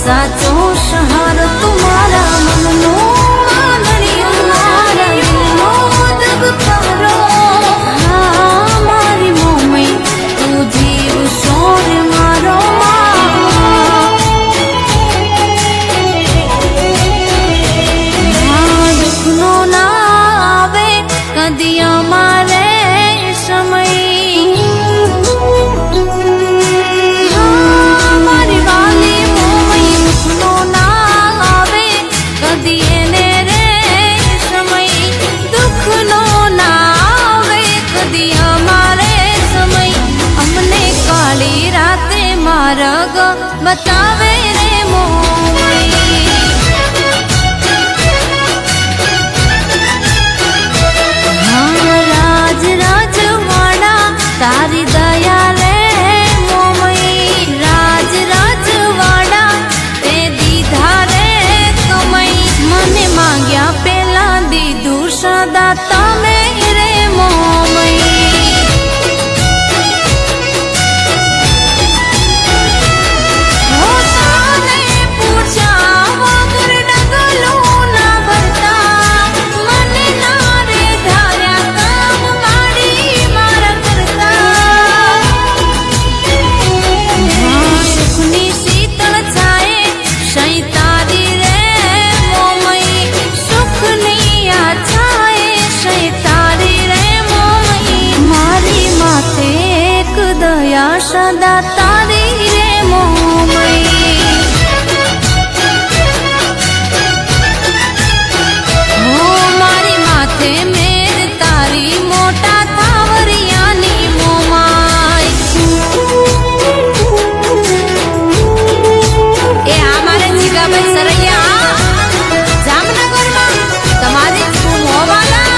साचो सहारो तुम्हारा मननो मानड़ियो मारा दिलनो दगकारो हाँ मारी मोमई तू जीव सोर मारो दुखनो ना आवे कदी अमारे समय मार्ग बतावे रे मोमई हाँ राज राजवाड़ा तारी दया रे मोमई राज राजवाड़ा ते दीधा रे कमई मने मांग्या पेला दीदू सदा तमे रे मोमई सदा तारी रे मोमई हो मारी माथे मेर तारी मोटा थावरियानी मोमाई ए हमारे जीगाभाई सरैया जामनगर में तमारी तुम होवाला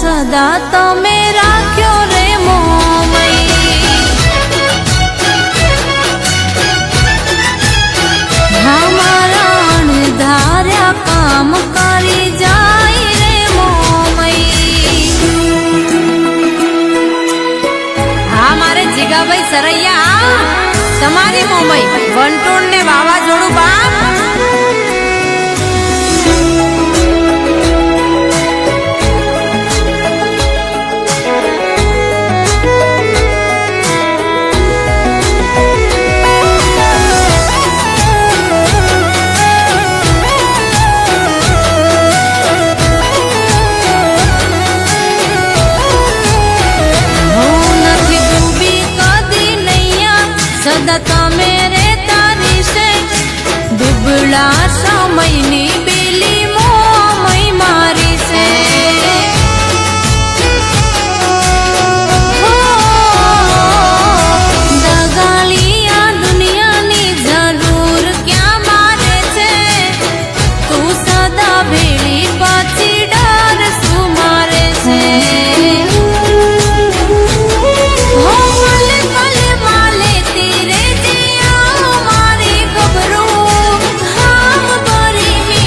सदा तमे राख्यो रे मोमई हमारा धार्या काम करी जाय रे मोमई हमारे जीगाभाई सरैया तमारी मोमई वंटोड़ ने वावाझोड़ू बाप सदा तमे रे तारी से दुबला समयनी बेली मोमई मारी से दगालिया दुनिया नी जरूर क्या मारे छे तू सदा भेली पाछी डर सु मारे छे खबरों हम बड़ी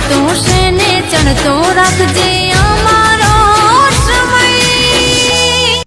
તું શેને ચણતો રાખજે